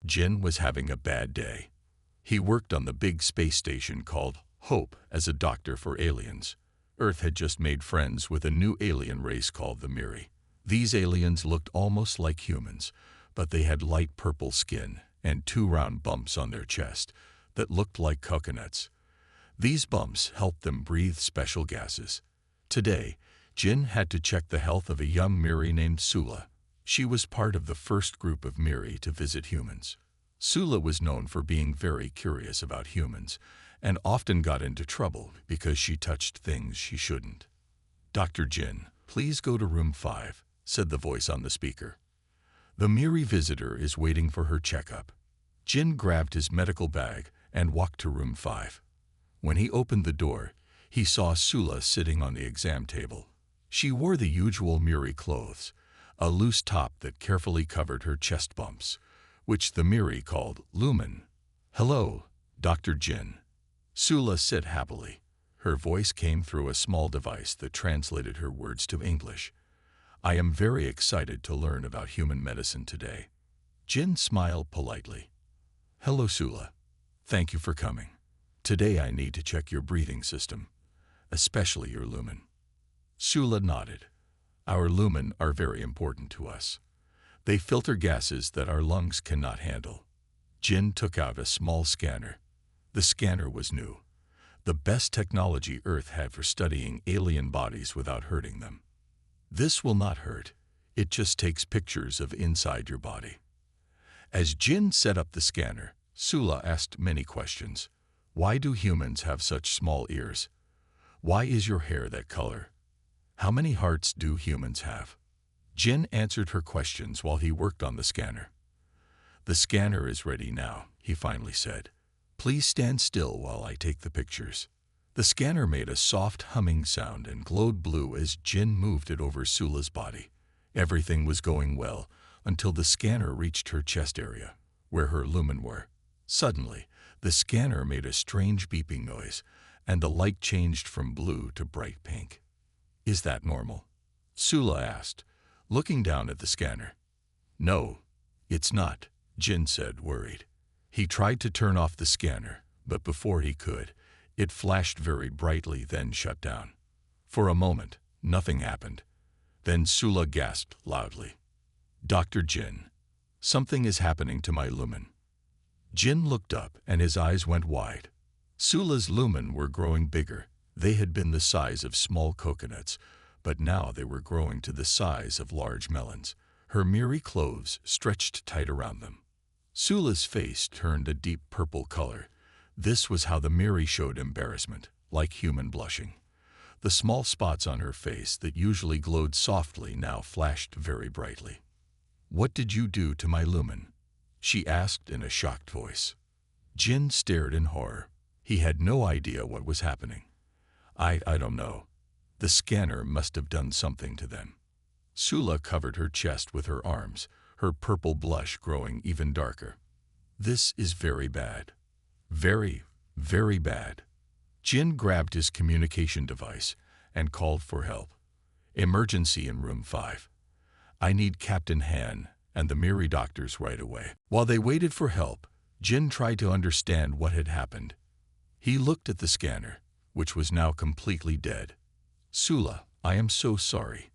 Jin was having a bad day. He worked on the big space station called Hope as a doctor for aliens. Earth had just made friends with a new alien race called the Miri. These aliens looked almost like humans, but they had light purple skin and 2 round bumps on their chest that looked like coconuts. These bumps helped them breathe special gases. Today, Jin had to check the health of a young Miri named Sula. She was part of the first group of Miri to visit humans. Sula was known for being very curious about humans and often got into trouble because she touched things she shouldn't. "Dr. Jin, please go to room 5, said the voice on the speaker. The Miri visitor is waiting for her checkup. Jin grabbed his medical bag and walked to room 5. When he opened the door, he saw Sula sitting on the exam table. She wore the usual Miri clothes, a loose top that carefully covered her chest bumps, which the Miri called lumen. "Hello, Dr. Jin." Sula said happily. Her voice came through a small device that translated her words to English. "I am very excited to learn about human medicine today." Jin smiled politely. "Hello, Sula. Thank you for coming. Today I need to check your breathing system, especially your lumen." Sula nodded. "Our lumen are very important to us. They filter gases that our lungs cannot handle." Jin took out a small scanner. The scanner was new, the best technology Earth had for studying alien bodies without hurting them. "This will not hurt. It just takes pictures of inside your body." As Jin set up the scanner, Sula asked many questions. Why do humans have such small ears? Why is your hair that color? How many hearts do humans have? Jin answered her questions while he worked on the scanner. "The scanner is ready now," he finally said. "Please stand still while I take the pictures." The scanner made a soft humming sound and glowed blue as Jin moved it over Sula's body. Everything was going well until the scanner reached her chest area, where her lumen were. Suddenly, the scanner made a strange beeping noise, and the light changed from blue to bright pink. "Is that normal?" Sula asked, looking down at the scanner. "No, it's not," Jin said, worried. He tried to turn off the scanner, but before he could, it flashed very brightly, then shut down. For a moment, nothing happened. Then Sula gasped loudly. "Dr. Jin, something is happening to my lumen." Jin looked up and his eyes went wide. Sula's lumen were growing bigger. They had been the size of small coconuts, but now they were growing to the size of large melons. Her Miri clothes stretched tight around them. Sula's face turned a deep purple color. This was how the Miri showed embarrassment, like human blushing. The small spots on her face that usually glowed softly now flashed very brightly. "What did you do to my lumen?" she asked in a shocked voice. Jin stared in horror. He had no idea what was happening. I don't know. The scanner must have done something to them." Sula covered her chest with her arms, her purple blush growing even darker. "This is very bad. Very, very bad." Jin grabbed his communication device and called for help. "Emergency in room 5. I need Captain Han and the Miri doctors right away." While they waited for help, Jin tried to understand what had happened. He looked at the scanner, which was now completely dead. "Sula, I am so sorry.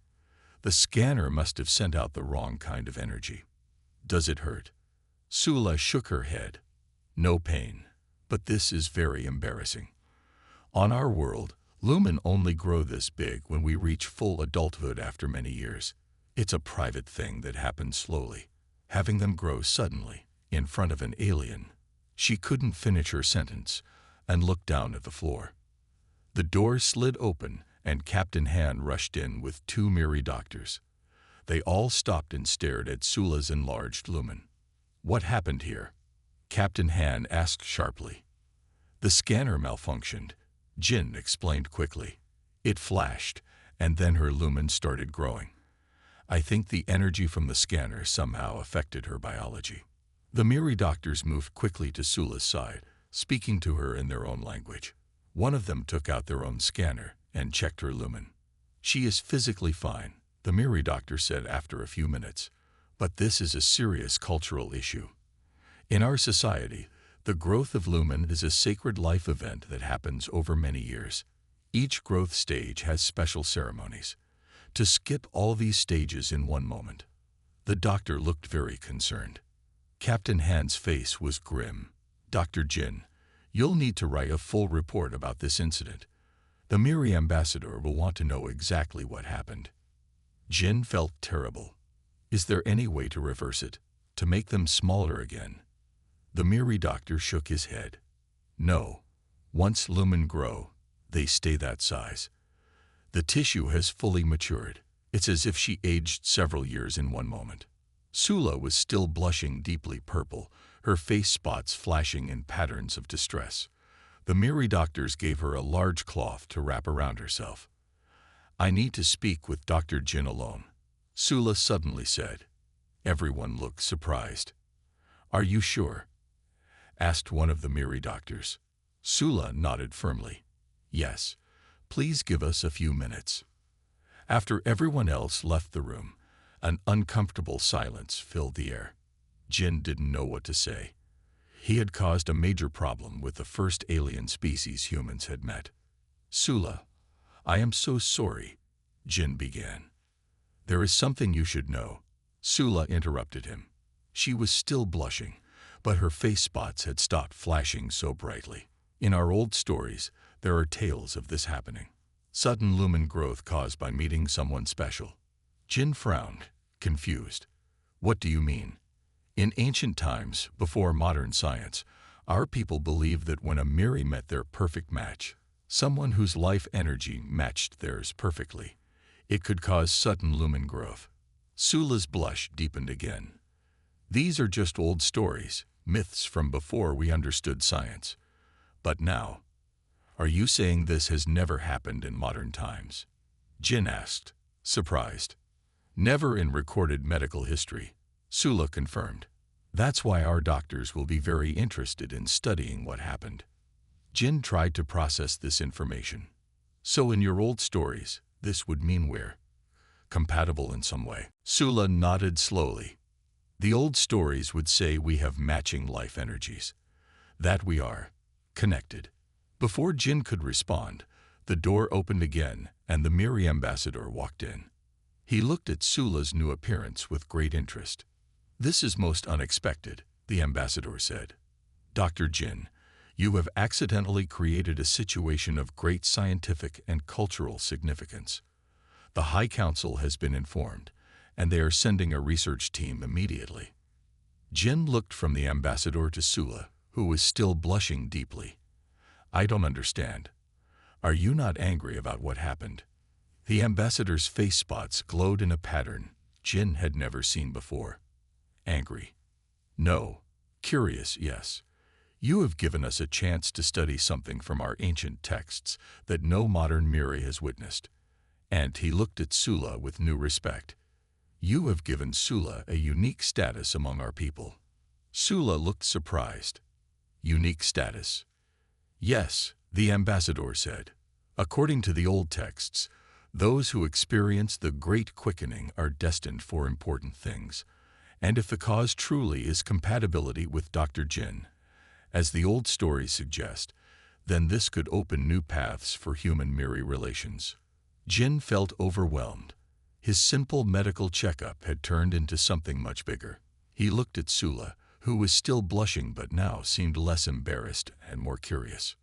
The scanner must have sent out the wrong kind of energy. Does it hurt?" Sula shook her head. "No pain, but this is very embarrassing. On our world, lumen only grow this big when we reach full adulthood after many years. It's a private thing that happens slowly. Having them grow suddenly, in front of an alien." She couldn't finish her sentence and looked down at the floor. The door slid open and Captain Han rushed in with 2 Miri doctors. They all stopped and stared at Sula's enlarged lumen. "What happened here?" Captain Han asked sharply. "The scanner malfunctioned," Jin explained quickly. "It flashed, and then her lumen started growing. I think the energy from the scanner somehow affected her biology." The Miri doctors moved quickly to Sula's side, speaking to her in their own language. One of them took out their own scanner and checked her lumen. "She is physically fine," the Miri doctor said after a few minutes, "but this is a serious cultural issue. In our society, the growth of lumen is a sacred life event that happens over many years. Each growth stage has special ceremonies. To skip all these stages in one moment. The doctor looked very concerned. Captain Han's face was grim. Dr. Jin, you'll need to write a full report about this incident. The Miri ambassador will want to know exactly what happened. Jin felt terrible. Is there any way to reverse it? To make them smaller again? The Miri doctor shook his head. No. Once lumen grow, they stay that size. The tissue has fully matured. It's as if she aged several years in one moment. Sula was still blushing deeply purple, her face spots flashing in patterns of distress. The Miri doctors gave her a large cloth to wrap around herself. I need to speak with Dr. Jin alone, Sula suddenly said. Everyone looked surprised. Are you sure? Asked one of the Miri doctors. Sula nodded firmly. Yes. Please give us a few minutes. After everyone else left the room, an uncomfortable silence filled the air. Jin didn't know what to say. He had caused a major problem with the first alien species humans had met. Sula, I am so sorry, Jin began. There is something you should know, Sula interrupted him. She was still blushing, but her face spots had stopped flashing so brightly. In our old stories, there are tales of this happening. Sudden lumen growth caused by meeting someone special. Jin frowned, confused. What do you mean? In ancient times, before modern science, our people believed that when a Miri met their perfect match, someone whose life energy matched theirs perfectly, it could cause sudden lumen growth. Sula's blush deepened again. These are just old stories, myths from before we understood science. But now, are you saying this has never happened in modern times? Jin asked, surprised. Never in recorded medical history, Sula confirmed. That's why our doctors will be very interested in studying what happened. Jin tried to process this information. So in your old stories, this would mean we're compatible in some way. Sula nodded slowly. The old stories would say we have matching life energies. That we are connected. Before Jin could respond, the door opened again and the Miri ambassador walked in. He looked at Sula's new appearance with great interest. This is most unexpected, the ambassador said. Dr. Jin, you have accidentally created a situation of great scientific and cultural significance. The High Council has been informed, and they are sending a research team immediately. Jin looked from the ambassador to Sula, who was still blushing deeply. I don't understand. Are you not angry about what happened? The ambassador's face spots glowed in a pattern Jin had never seen before. Angry? No. Curious, yes. You have given us a chance to study something from our ancient texts that no modern Miri has witnessed. And he looked at Sula with new respect. You have given Sula a unique status among our people. Sula looked surprised. Unique status? Yes, the ambassador said. According to the old texts, those who experience the great quickening are destined for important things. And if the cause truly is compatibility with Dr. Jin, as the old stories suggest, then this could open new paths for human-Miri relations. Jin felt overwhelmed. His simple medical checkup had turned into something much bigger. He looked at Sula, who was still blushing but now seemed less embarrassed and more curious.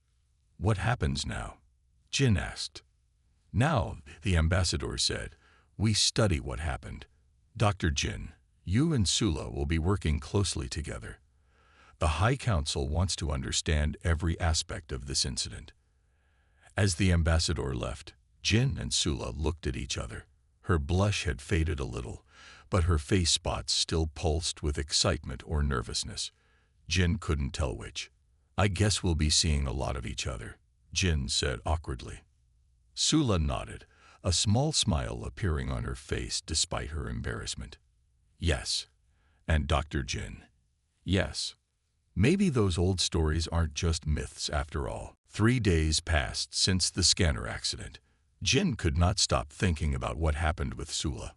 What happens now? Jin asked. Now, the ambassador said, we study what happened. Dr. Jin, you and Sula will be working closely together. The High Council wants to understand every aspect of this incident. As the ambassador left, Jin and Sula looked at each other. Her blush had faded a little, but her face spots still pulsed with excitement or nervousness. Jin couldn't tell which. I guess we'll be seeing a lot of each other, Jin said awkwardly. Sula nodded, a small smile appearing on her face despite her embarrassment. Yes. And Dr. Jin? Yes. Maybe those old stories aren't just myths after all. 3 days passed since the scanner accident. Jin could not stop thinking about what happened with Sula.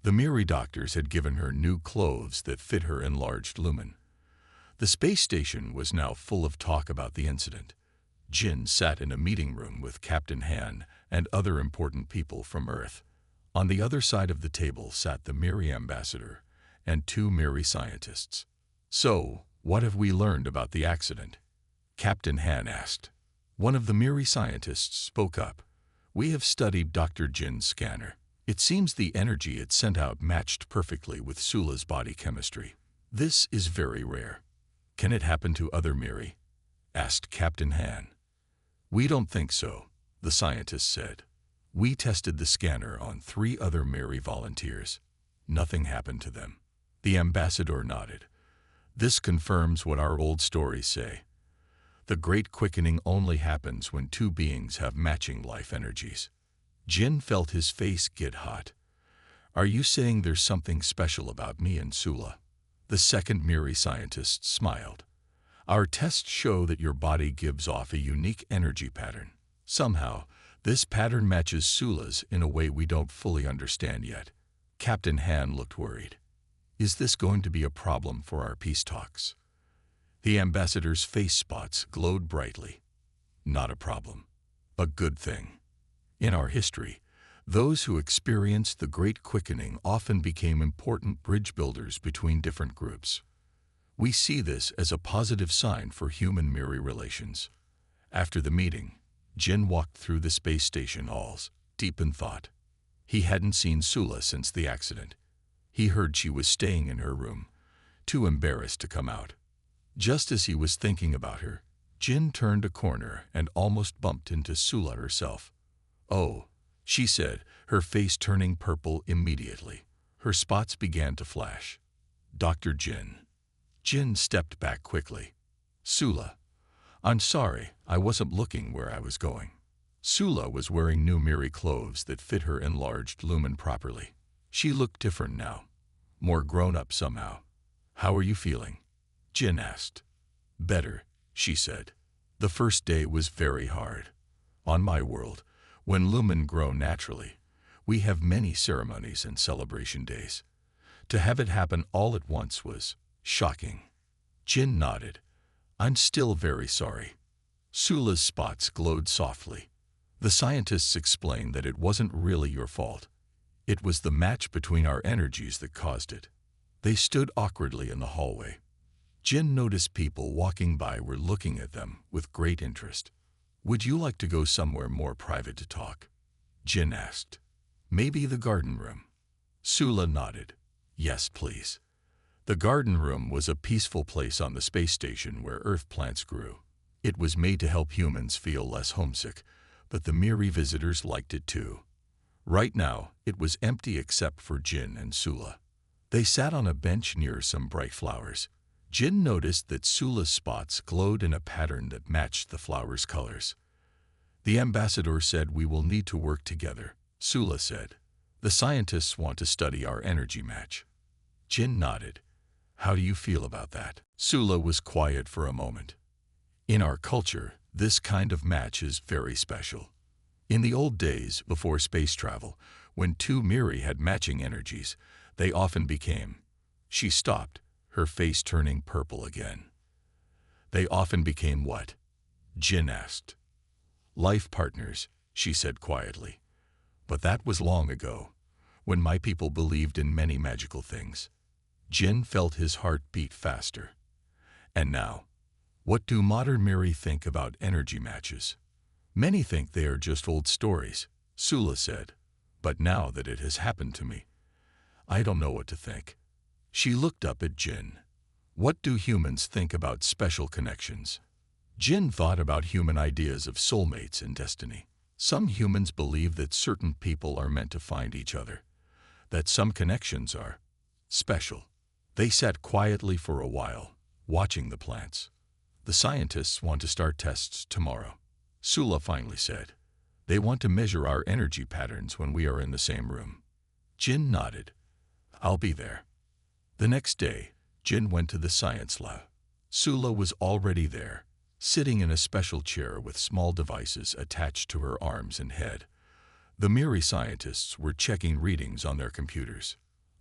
The Miri doctors had given her new clothes that fit her enlarged lumen. The space station was now full of talk about the incident. Jin sat in a meeting room with Captain Han and other important people from Earth. On the other side of the table sat the Miri ambassador and two Miri scientists. "So, what have we learned about the accident?" Captain Han asked. One of the Miri scientists spoke up. "We have studied Dr. Jin's scanner. It seems the energy it sent out matched perfectly with Sula's body chemistry. This is very rare." "Can it happen to other Miri?" asked Captain Han. "We don't think so," the scientist said. "We tested the scanner on 3 other Miri volunteers. Nothing happened to them." The ambassador nodded. "This confirms what our old stories say. The great quickening only happens when 2 beings have matching life energies." Jin felt his face get hot. "Are you saying there's something special about me and Sula?" The second Miri scientist smiled. "Our tests show that your body gives off a unique energy pattern. Somehow, this pattern matches Sula's in a way we don't fully understand yet." Captain Han looked worried. "Is this going to be a problem for our peace talks?" The ambassador's face spots glowed brightly. "Not a problem. A good thing. In our history, those who experienced the Great Quickening often became important bridge builders between different groups. We see this as a positive sign for human-Miri relations." After the meeting, Jin walked through the space station halls, deep in thought. He hadn't seen Sula since the accident. He heard she was staying in her room, too embarrassed to come out. Just as he was thinking about her, Jin turned a corner and almost bumped into Sula herself. "Oh," she said, her face turning purple immediately. Her spots began to flash. "Dr. Jin." Jin stepped back quickly. "Sula, I'm sorry, I wasn't looking where I was going." Sula was wearing new Miri clothes that fit her enlarged lumen properly. She looked different now, more grown-up somehow. "How are you feeling?" Jin asked. "Better," she said. "The first day was very hard. On my world, when lumen grow naturally, we have many ceremonies and celebration days. To have it happen all at once was shocking." Jin nodded. "I'm still very sorry." Sula's spots glowed softly. The scientists explained that it wasn't really your fault. It was the match between our energies that caused it. They stood awkwardly in the hallway. Jin noticed people walking by were looking at them with great interest. "Would you like to go somewhere more private to talk?" Jin asked. "Maybe the garden room." Sula nodded. "Yes, please." The garden room was a peaceful place on the space station where Earth plants grew. It was made to help humans feel less homesick, but the Miri visitors liked it too. Right now, it was empty except for Jin and Sula. They sat on a bench near some bright flowers. Jin noticed that Sula's spots glowed in a pattern that matched the flowers' colors. "The ambassador said we will need to work together," Sula said. "The scientists want to study our energy match." Jin nodded. "How do you feel about that?" Sula was quiet for a moment. "In our culture, this kind of match is very special. In the old days, before space travel, when 2 Miri had matching energies, they often became..." She stopped, her face turning purple again. "They often became what?" Jin asked. "Life partners," she said quietly. "But that was long ago, when my people believed in many magical things." Jin felt his heart beat faster. "And now, what do modern Miri think about energy matches?" "Many think they are just old stories," Sula said. "But now that it has happened to me, I don't know what to think." She looked up at Jin. "What do humans think about special connections?" Jin thought about human ideas of soulmates and destiny. Some humans believe that certain people are meant to find each other, that some connections are special. They sat quietly for a while, watching the plants. "The scientists want to start tests tomorrow," Sula finally said. "They want to measure our energy patterns when we are in the same room." Jin nodded. "I'll be there." The next day, Jin went to the science lab. Sula was already there, sitting in a special chair with small devices attached to her arms and head. The Miri scientists were checking readings on their computers.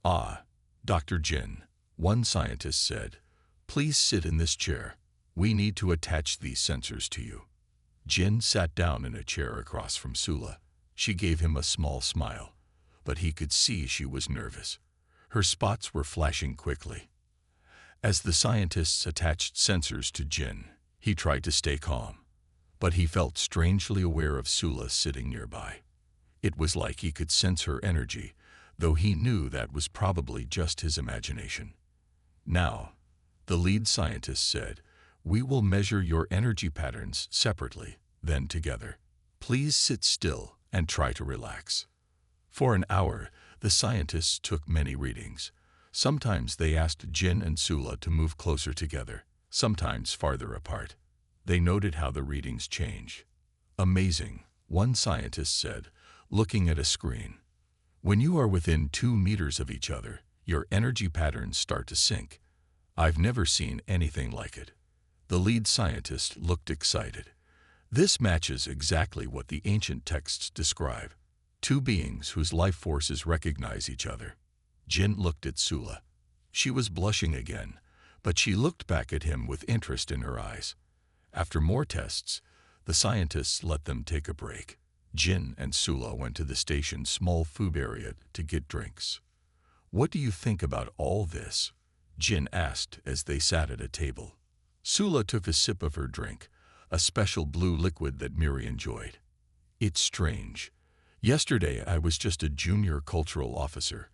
"Ah, Dr. Jin," one scientist said, Please sit in this chair. We need to attach these sensors to you. Jin sat down in a chair across from Sula. She gave him a small smile, but he could see she was nervous. Her spots were flashing quickly. As the scientists attached sensors to Jin, he tried to stay calm, but he felt strangely aware of Sula sitting nearby. It was like he could sense her energy, though he knew that was probably just his imagination. Now, the lead scientist said, "We will measure your energy patterns separately, then together. Please sit still and try to relax." For an hour, the scientists took many readings. Sometimes they asked Jin and Sula to move closer together, sometimes farther apart. They noted how the readings change. "Amazing," one scientist said, looking at a screen. "When you are within 2 meters of each other, your energy patterns start to sync. I've never seen anything like it." The lead scientist looked excited. "This matches exactly what the ancient texts describe. 2 beings whose life forces recognize each other." Jin looked at Sula. She was blushing again, but she looked back at him with interest in her eyes. After more tests, the scientists let them take a break. Jin and Sula went to the station's small food area to get drinks. "What do you think about all this?" Jin asked as they sat at a table. Sula took a sip of her drink, a special blue liquid that Miri enjoyed. "It's strange. Yesterday I was just a junior cultural officer.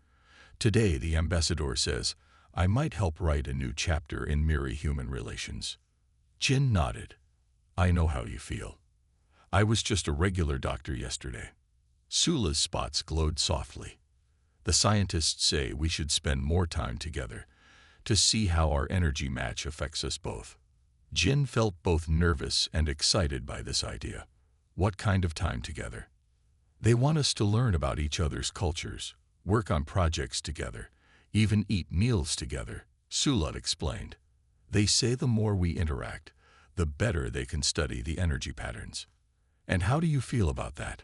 Today the ambassador says I might help write a new chapter in Miri-human relations." Jin nodded. "I know how you feel. I was just a regular doctor yesterday." Sula's spots glowed softly. "The scientists say we should spend more time together to see how our energy match affects us both." Jin felt both nervous and excited by this idea. "What kind of time together?" "They want us to learn about each other's cultures, work on projects together, even eat meals together," Sula explained. "They say the more we interact, the better they can study the energy patterns." "And how do you feel about that?"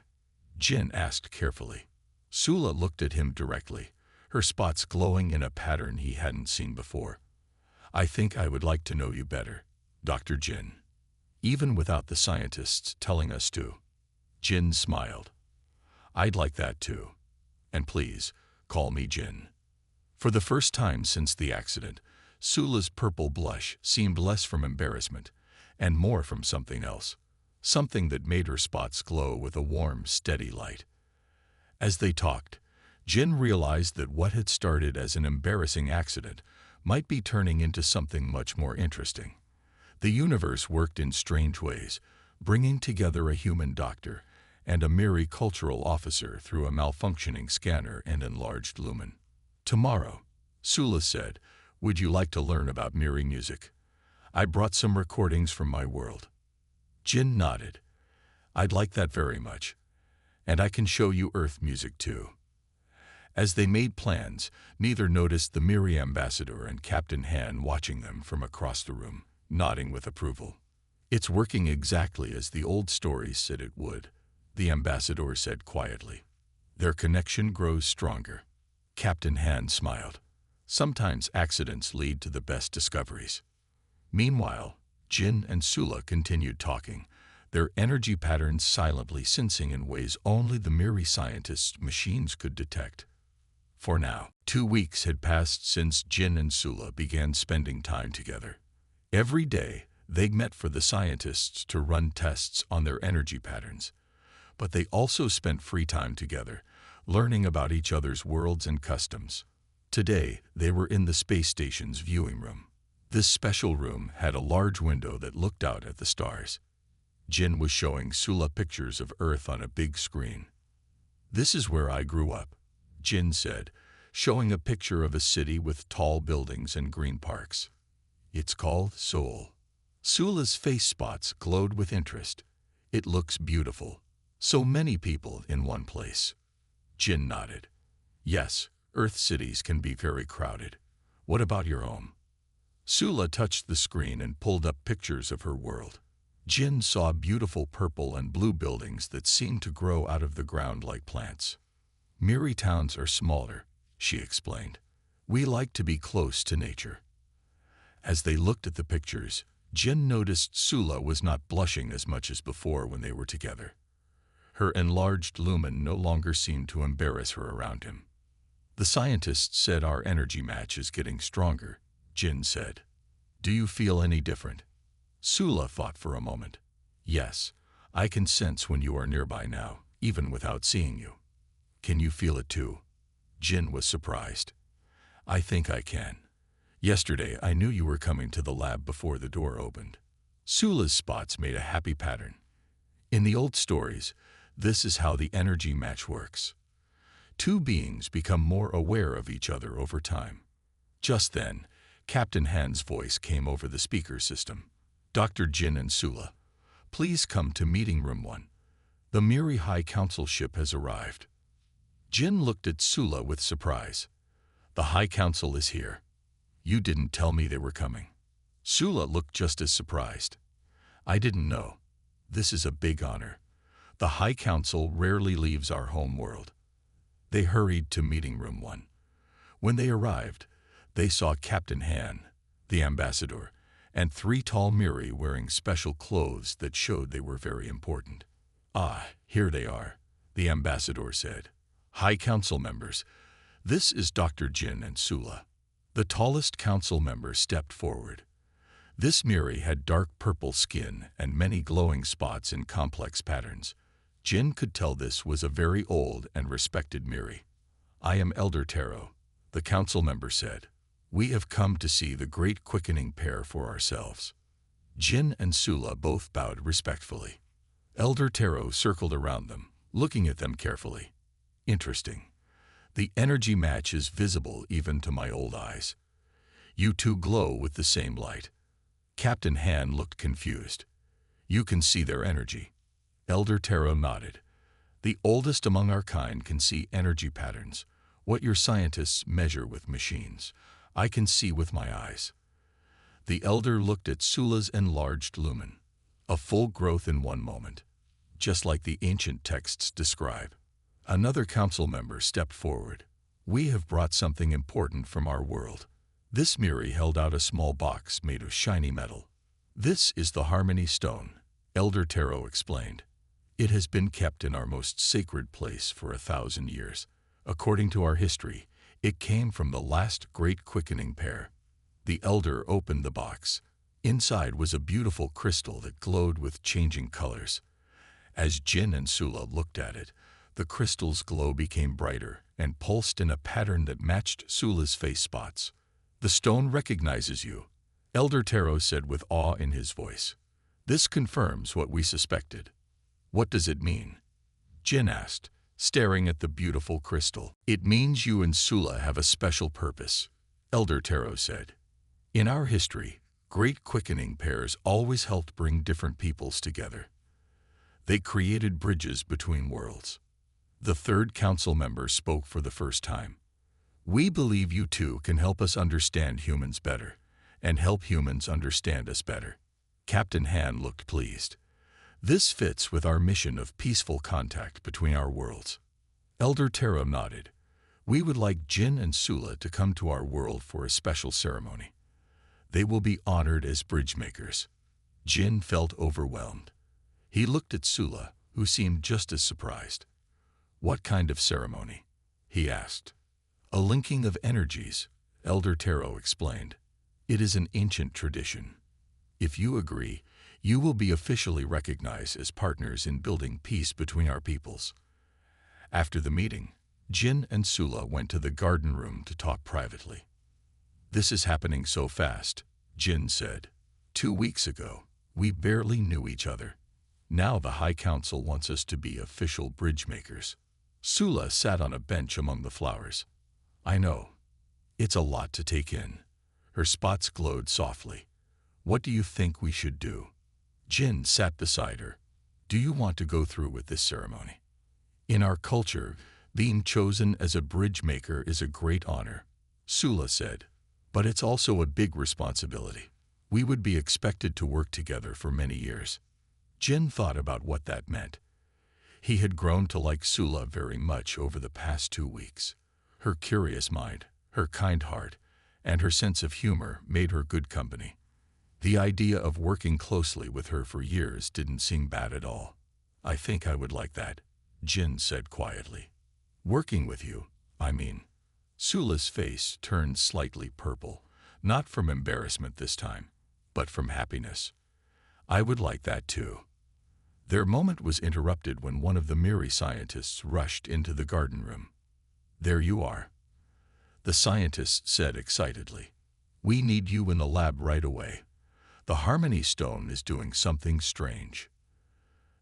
Jin asked carefully. Sula looked at him directly, her spots glowing in a pattern he hadn't seen before. "I think I would like to know you better, Dr. Jin. Even without the scientists telling us to." Jin smiled. "I'd like that too. And please, call me Jin." For the first time since the accident, Sula's purple blush seemed less from embarrassment and more from something else, something that made her spots glow with a warm, steady light. As they talked, Jin realized that what had started as an embarrassing accident might be turning into something much more interesting. The universe worked in strange ways, bringing together a human doctor and a Miri cultural officer through a malfunctioning scanner and enlarged lumen. "Tomorrow," Sula said, "would you like to learn about Miri music? I brought some recordings from my world." Jin nodded. "I'd like that very much. And I can show you Earth music too." As they made plans, neither noticed the Miri ambassador and Captain Han watching them from across the room, nodding with approval. "It's working exactly as the old stories said it would," the ambassador said quietly. "Their connection grows stronger." Captain Han smiled. "Sometimes accidents lead to the best discoveries." Meanwhile, Jin and Sula continued talking, their energy patterns silently sensing in ways only the Miri scientists' machines could detect. For now, 2 weeks had passed since Jin and Sula began spending time together. Every day, they met for the scientists to run tests on their energy patterns. But they also spent free time together, learning about each other's worlds and customs. Today, they were in the space station's viewing room. This special room had a large window that looked out at the stars. Jin was showing Sula pictures of Earth on a big screen. "This is where I grew up," Jin said, showing a picture of a city with tall buildings and green parks. "It's called Seoul." Sula's face spots glowed with interest. "It looks beautiful. So many people in one place." Jin nodded. "Yes, Earth cities can be very crowded. What about your home?" Sula touched the screen and pulled up pictures of her world. Jin saw beautiful purple and blue buildings that seemed to grow out of the ground like plants. "Miri towns are smaller," she explained. "We like to be close to nature." As they looked at the pictures, Jin noticed Sula was not blushing as much as before when they were together. Her enlarged lumen no longer seemed to embarrass her around him. "The scientists said our energy match is getting stronger," Jin said. "Do you feel any different?" Sula thought for a moment. "Yes, I can sense when you are nearby now, even without seeing you." "Can you feel it too?" Jin was surprised. "I think I can. Yesterday I knew you were coming to the lab before the door opened." Sula's spots made a happy pattern. In the old stories, this is how the energy match works. Two beings become more aware of each other over time. Just then, Captain Han's voice came over the speaker system. "Dr. Jin and Sula, please come to meeting room 1. The Miri High Council ship has arrived." Jin looked at Sula with surprise. "The High Council is here. You didn't tell me they were coming." Sula looked just as surprised. "I didn't know. This is a big honor. The High Council rarely leaves our home world." They hurried to meeting room 1. When they arrived, they saw Captain Han, the ambassador, and 3 tall Miri wearing special clothes that showed they were very important. "Ah, here they are," the ambassador said. "High Council members, this is Dr. Jin and Sula." The tallest council member stepped forward. This Miri had dark purple skin and many glowing spots in complex patterns. Jin could tell this was a very old and respected Miri. "I am Elder Taro," the council member said. "We have come to see the great quickening pair for ourselves." Jin and Sula both bowed respectfully. Elder Taro circled around them, looking at them carefully. "Interesting. The energy match is visible even to my old eyes. You two glow with the same light." Captain Han looked confused. "You can see their energy." Elder Taro nodded. "The oldest among our kind can see energy patterns, what your scientists measure with machines. I can see with my eyes." The elder looked at Sula's enlarged lumen, a full growth in one moment, just like the ancient texts describe. Another council member stepped forward. "We have brought something important from our world." This Miri held out a small box made of shiny metal. "This is the Harmony Stone," Elder Taro explained. "It has been kept in our most sacred place for 1,000 years. According to our history, it came from the last great quickening pair." The elder opened the box. Inside was a beautiful crystal that glowed with changing colors. As Jin and Sula looked at it, the crystal's glow became brighter and pulsed in a pattern that matched Sula's face spots. "The stone recognizes you," Elder Taro said with awe in his voice. "This confirms what we suspected." "What does it mean?" Jin asked, staring at the beautiful crystal. "It means you and Sula have a special purpose," Elder Taro said. "In our history, great quickening pairs always helped bring different peoples together. They created bridges between worlds." The third council member spoke for the first time. "We believe you two can help us understand humans better, and help humans understand us better." Captain Han looked pleased. "This fits with our mission of peaceful contact between our worlds." Elder Taro nodded. "We would like Jin and Sula to come to our world for a special ceremony. They will be honored as bridge makers." Jin felt overwhelmed. He looked at Sula, who seemed just as surprised. "What kind of ceremony?" he asked. "A linking of energies," Elder Taro explained. "It is an ancient tradition. If you agree, you will be officially recognized as partners in building peace between our peoples." After the meeting, Jin and Sula went to the garden room to talk privately. "This is happening so fast," Jin said. 2 weeks ago, we barely knew each other. Now the High Council wants us to be official bridge makers." Sula sat on a bench among the flowers. "I know. It's a lot to take in." Her spots glowed softly. "What do you think we should do?" Jin sat beside her. "Do you want to go through with this ceremony? In our culture, being chosen as a bridge maker is a great honor," Sula said. "But it's also a big responsibility. We would be expected to work together for many years." Jin thought about what that meant. He had grown to like Sula very much over the past 2 weeks. Her curious mind, her kind heart, and her sense of humor made her good company. The idea of working closely with her for years didn't seem bad at all. "I think I would like that," Jin said quietly. "Working with you, I mean." Sula's face turned slightly purple, not from embarrassment this time, but from happiness. "I would like that too." Their moment was interrupted when one of the Miri scientists rushed into the garden room. "There you are," the scientist said excitedly. "We need you in the lab right away. The Harmony Stone is doing something strange."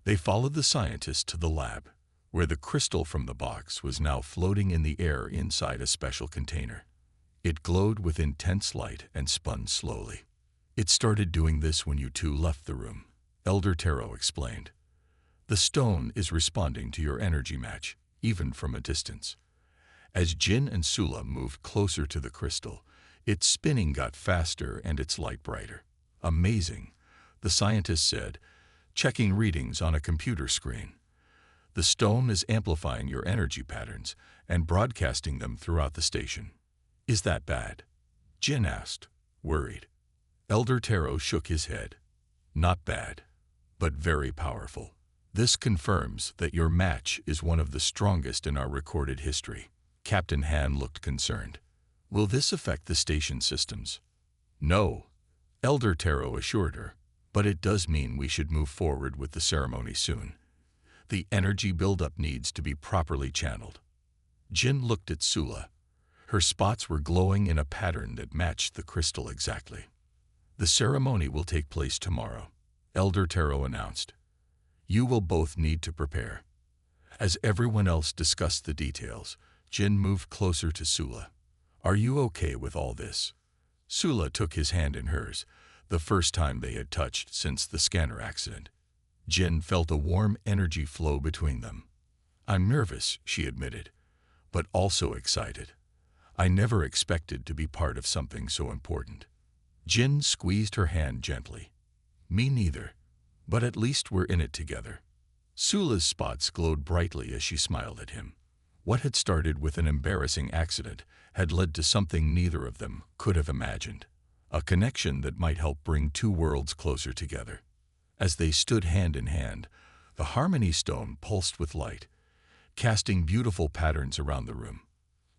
They followed the scientist to the lab, where the crystal from the box was now floating in the air inside a special container. It glowed with intense light and spun slowly. "It started doing this when you two left the room," Elder Taro explained. "The stone is responding to your energy match, even from a distance." As Jin and Sula moved closer to the crystal, its spinning got faster and its light brighter. "Amazing," the scientist said, checking readings on a computer screen. "The stone is amplifying your energy patterns and broadcasting them throughout the station." "Is that bad?" Jin asked, worried. Elder Taro shook his head. "Not bad, but very powerful. This confirms that your match is one of the strongest in our recorded history." Captain Han looked concerned. "Will this affect the station systems?" "No," Elder Taro assured her, "but it does mean we should move forward with the ceremony soon. The energy buildup needs to be properly channeled." Jin looked at Sula. Her spots were glowing in a pattern that matched the crystal exactly. "The ceremony will take place tomorrow," Elder Taro announced. "You will both need to prepare." As everyone else discussed the details, Jin moved closer to Sula. "Are you okay with all this?" Sula took his hand in hers, the first time they had touched since the scanner accident. Jin felt a warm energy flow between them. "I'm nervous," she admitted, "but also excited. I never expected to be part of something so important." Jin squeezed her hand gently. "Me neither, but at least we're in it together." Sula's spots glowed brightly as she smiled at him. What had started with an embarrassing accident had led to something neither of them could have imagined, a connection that might help bring two worlds closer together. As they stood hand in hand, the Harmony Stone pulsed with light, casting beautiful patterns around the room.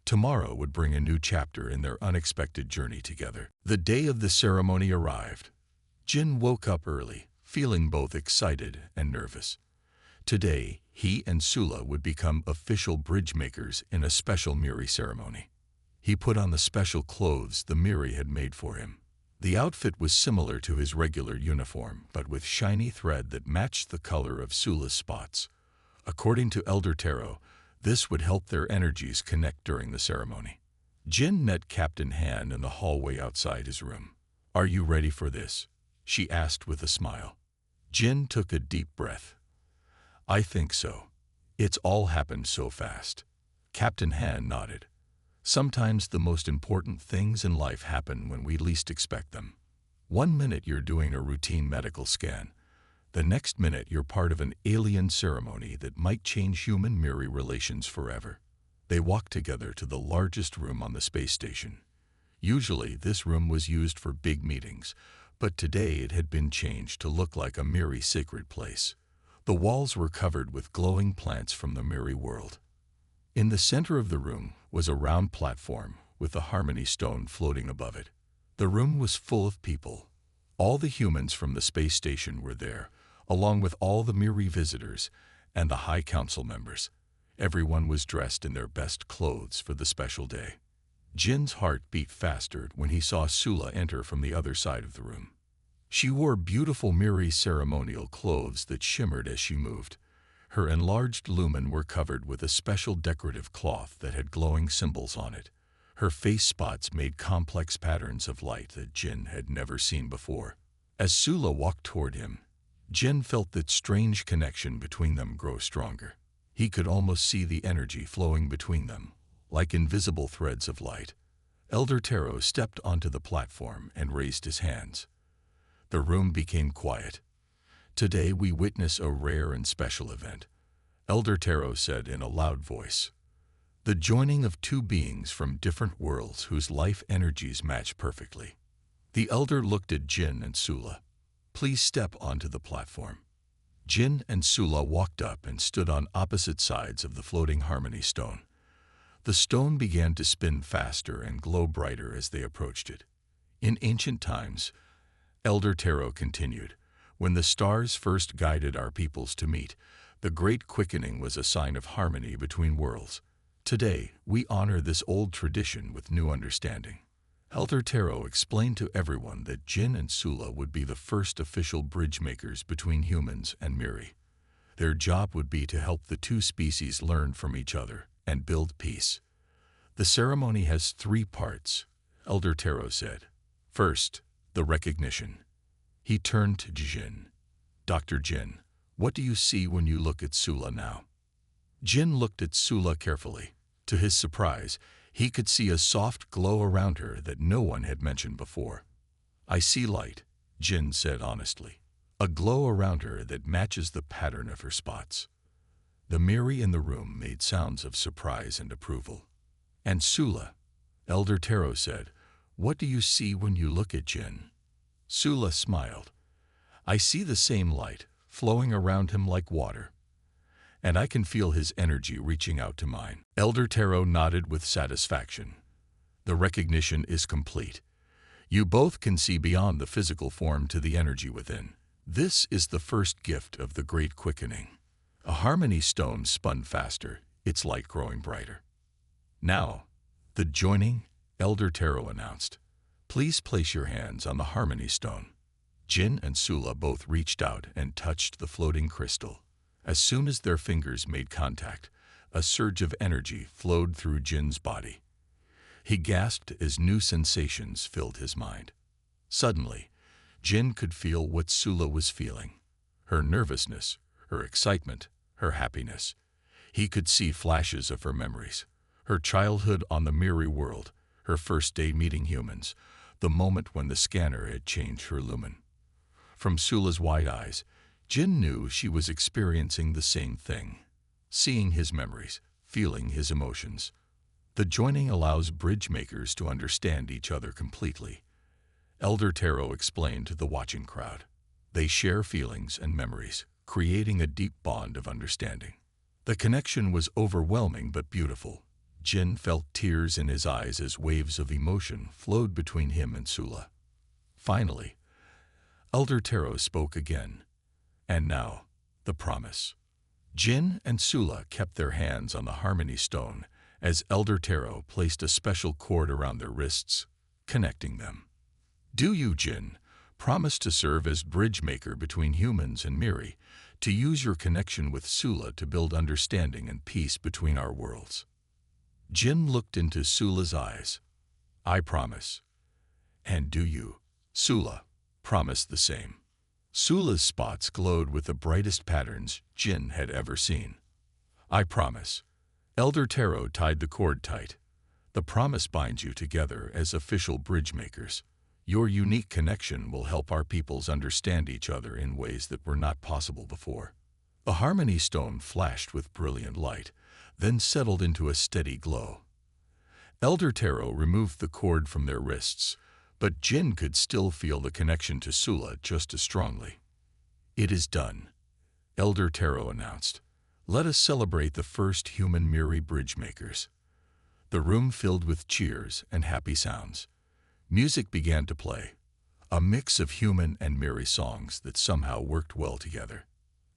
Tomorrow would bring a new chapter in their unexpected journey together. The day of the ceremony arrived. Jin woke up early, feeling both excited and nervous. Today, he and Sula would become official bridge makers in a special Miri ceremony. He put on the special clothes the Miri had made for him. The outfit was similar to his regular uniform, but with shiny thread that matched the color of Sula's spots. According to Elder Taro, this would help their energies connect during the ceremony. Jin met Captain Han in the hallway outside his room. "Are you ready for this?" she asked with a smile. Jin took a deep breath. "I think so. It's all happened so fast." Captain Han nodded. "Sometimes the most important things in life happen when we least expect them. One minute you're doing a routine medical scan. The next minute you're part of an alien ceremony that might change human-Miri relations forever." They walked together to the largest room on the space station. Usually this room was used for big meetings, but today it had been changed to look like a Miri sacred place. The walls were covered with glowing plants from the Miri world. In the center of the room was a round platform with the Harmony Stone floating above it. The room was full of people. All the humans from the space station were there, along with all the Miri visitors and the High Council members. Everyone was dressed in their best clothes for the special day. Jin's heart beat faster when he saw Sula enter from the other side of the room. She wore beautiful Miri ceremonial clothes that shimmered as she moved. Her enlarged lumen were covered with a special decorative cloth that had glowing symbols on it. Her face spots made complex patterns of light that Jin had never seen before. As Sula walked toward him, Jin felt that strange connection between them grow stronger. He could almost see the energy flowing between them, like invisible threads of light. Elder Taro stepped onto the platform and raised his hands. The room became quiet. "Today we witness a rare and special event," Elder Taro said in a loud voice. The joining of two beings from different worlds whose life energies match perfectly. The elder looked at Jin and Sula. Please step onto the platform. Jin and Sula walked up and stood on opposite sides of the floating harmony stone. The stone began to spin faster and glow brighter as they approached it. In ancient times, Elder Tarot continued, when the stars first guided our peoples to meet, the great quickening was a sign of harmony between worlds. Today, we honor this old tradition with new understanding. Elder Tarot explained to everyone that Jin and Sula would be the first official bridge makers between humans and Miri. Their job would be to help the two species learn from each other and build peace. The ceremony has 3 parts, Elder Tarot said. First, the recognition. He turned to Jin. Dr. Jin, what do you see when you look at Sula now? Jin looked at Sula carefully. To his surprise, he could see a soft glow around her that no one had mentioned before. I see light, Jin said honestly. A glow around her that matches the pattern of her spots. The Miri in the room made sounds of surprise and approval. And Sula, Elder Tarot said, what do you see when you look at Jin? Sula smiled. I see the same light, flowing around him like water. And I can feel his energy reaching out to mine. Elder Tarot nodded with satisfaction. The recognition is complete. You both can see beyond the physical form to the energy within. This is the first gift of the great quickening. A harmony stone spun faster, its light growing brighter. Now, the joining, Elder Tarot announced. Please place your hands on the harmony stone. Jin and Sula both reached out and touched the floating crystal. As soon as their fingers made contact, a surge of energy flowed through Jin's body. He gasped as new sensations filled his mind. Suddenly, Jin could feel what Sula was feeling. Her nervousness, her excitement, her happiness. He could see flashes of her memories. Her childhood on the Miri world, her first day meeting humans, the moment when the scanner had changed her lumen. From Sula's wide eyes, Jin knew she was experiencing the same thing, seeing his memories, feeling his emotions. The joining allows bridge makers to understand each other completely. Elder Tarot explained to the watching crowd. They share feelings and memories, creating a deep bond of understanding. The connection was overwhelming but beautiful. Jin felt tears in his eyes as waves of emotion flowed between him and Sula. Finally, Elder Tarot spoke again. And now, the promise. Jin and Sula kept their hands on the harmony stone as Elder Tarot placed a special cord around their wrists, connecting them. Do you, Jin, promise to serve as bridge maker between humans and Miri, to use your connection with Sula to build understanding and peace between our worlds? Jin looked into Sula's eyes. I promise. And do you, Sula, promise the same? Sula's spots glowed with the brightest patterns Jin had ever seen. I promise. Elder Tarot tied the cord tight. The promise binds you together as official bridge makers. Your unique connection will help our peoples understand each other in ways that were not possible before. The harmony stone flashed with brilliant light, then settled into a steady glow. Elder Tarot removed the cord from their wrists, but Jin could still feel the connection to Sula just as strongly. It is done, Elder Tarot announced. Let us celebrate the first human Miri bridge makers. The room filled with cheers and happy sounds. Music began to play, a mix of human and Miri songs that somehow worked well together.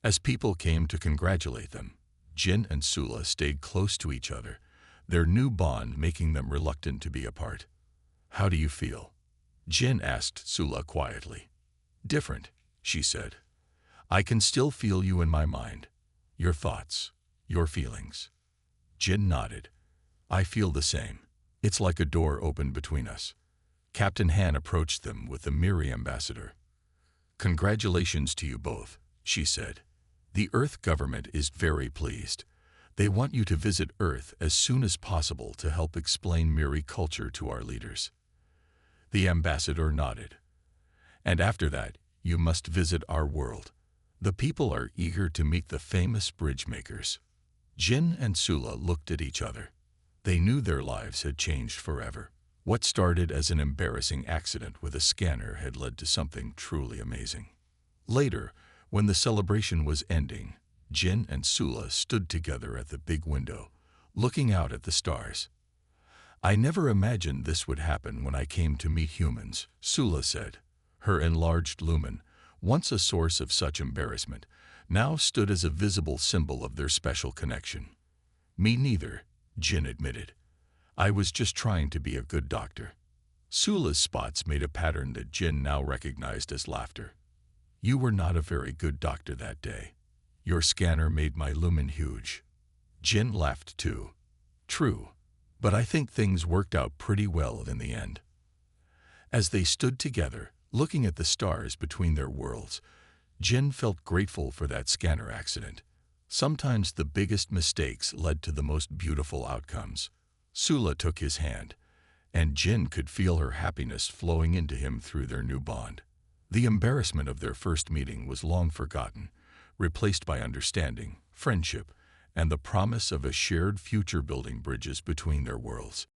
As people came to congratulate them, Jin and Sula stayed close to each other, their new bond making them reluctant to be apart. How do you feel? Jin asked Sula quietly. Different, she said. I can still feel you in my mind. Your thoughts, your feelings. Jin nodded. I feel the same. It's like a door opened between us. Captain Han approached them with the Miri ambassador. Congratulations to you both, she said. The Earth government is very pleased. They want you to visit Earth as soon as possible to help explain Miri culture to our leaders. The ambassador nodded. And after that, you must visit our world. The people are eager to meet the famous bridge makers. Jin and Sula looked at each other. They knew their lives had changed forever. What started as an embarrassing accident with a scanner had led to something truly amazing. Later, when the celebration was ending, Jin and Sula stood together at the big window, looking out at the stars. "I never imagined this would happen when I came to meet humans," Sula said. Her enlarged lumen, once a source of such embarrassment, now stood as a visible symbol of their special connection. "Me neither," Jin admitted. "I was just trying to be a good doctor." Sula's spots made a pattern that Jin now recognized as laughter. "You were not a very good doctor that day. Your scanner made my lumen huge." Jin laughed too. "True, but I think things worked out pretty well in the end." As they stood together, looking at the stars between their worlds, Jin felt grateful for that scanner accident. Sometimes the biggest mistakes led to the most beautiful outcomes. Sula took his hand, and Jin could feel her happiness flowing into him through their new bond. The embarrassment of their first meeting was long forgotten, replaced by understanding, friendship, and the promise of a shared future building bridges between their worlds.